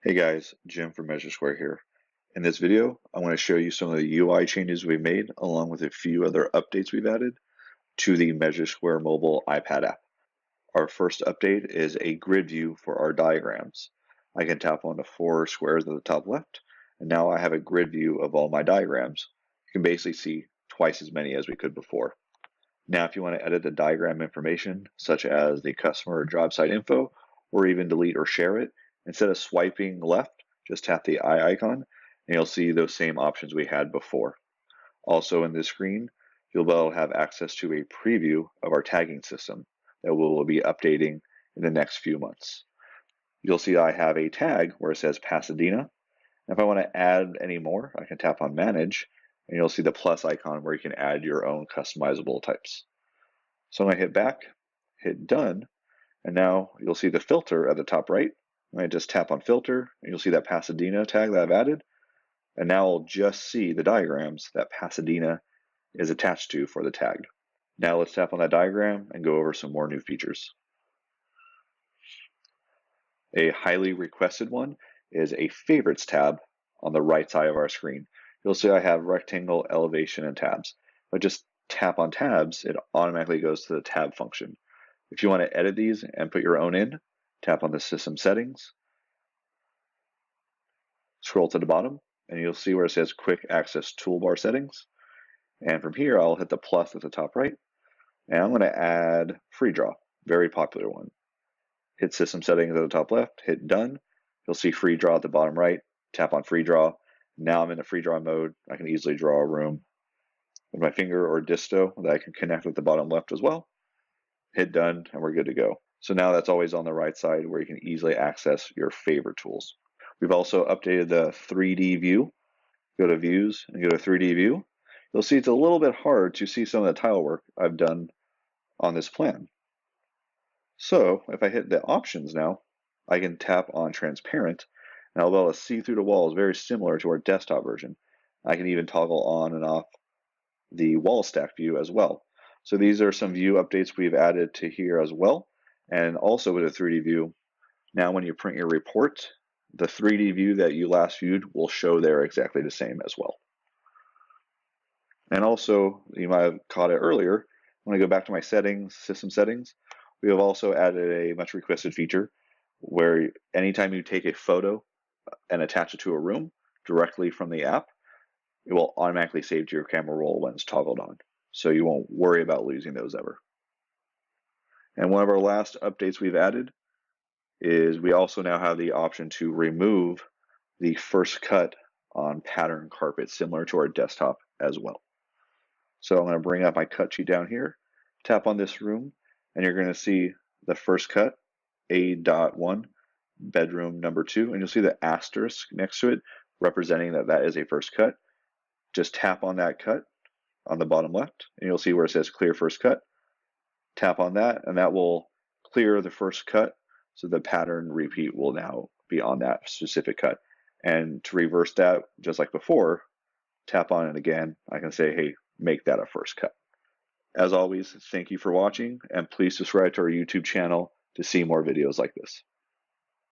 Hey guys, Jim from MeasureSquare here. In this video, I want to show you some of the UI changes we've made along with a few other updates we've added to the MeasureSquare mobile iPad app. Our first update is a grid view for our diagrams. I can tap on the four squares at the top left, and now I have a grid view of all my diagrams. You can basically see twice as many as we could before. Now, if you want to edit the diagram information, such as the customer or job site info, or even delete or share it, instead of swiping left, just tap the eye icon, and you'll see those same options we had before. Also in this screen, you'll be able to have access to a preview of our tagging system that we'll be updating in the next few months. You'll see I have a tag where it says Pasadena. If I want to add any more, I can tap on Manage, and you'll see the plus icon where you can add your own customizable types. So I'm going to hit back, hit done, and now you'll see the filter at the top right. I just tap on filter, and you'll see that Pasadena tag that I've added, and now I'll just see the diagrams that Pasadena is attached to for the tag. Now let's tap on that diagram and go over some more new features. A highly requested one is a favorites tab on the right side of our screen. You'll see I have rectangle, elevation, and tabs. If I just tap on tabs, it automatically goes to the tab function. If you want to edit these and put your own in, tap on the system settings, scroll to the bottom, and you'll see where it says quick access toolbar settings. And from here, I'll hit the plus at the top right, and I'm going to add free draw, very popular one. Hit system settings at the top left, hit done. You'll see free draw at the bottom right, tap on free draw. Now I'm in the free draw mode. I can easily draw a room with my finger or disto that I can connect with the bottom left as well. Hit done, and we're good to go. So now that's always on the right side where you can easily access your favorite tools. We've also updated the 3D view. Go to views and go to 3D view. You'll see it's a little bit hard to see some of the tile work I've done on this plan. So if I hit the options now, I can tap on transparent, and I'll be able to see through the walls, very similar to our desktop version. I can even toggle on and off the wall stack view as well. So these are some view updates we've added to here as well. And also with a 3D view, now when you print your report, the 3D view that you last viewed will show there exactly the same as well. And also, you might have caught it earlier, when I go back to my settings, system settings, we have also added a much requested feature where anytime you take a photo and attach it to a room directly from the app, it will automatically save to your camera roll when it's toggled on. So you won't worry about losing those ever. And one of our last updates we've added is we also now have the option to remove the first cut on pattern carpet, similar to our desktop as well. So I'm going to bring up my cut sheet down here, tap on this room, and you're going to see the first cut, A.1, bedroom number 2, and you'll see the asterisk next to it representing that that is a first cut. Just tap on that cut on the bottom left, and you'll see where it says clear first cut. Tap on that, and that will clear the first cut, so the pattern repeat will now be on that specific cut. And to reverse that, just like before, tap on it again. I can say, hey, make that a first cut. As always, thank you for watching, and please subscribe to our YouTube channel to see more videos like this.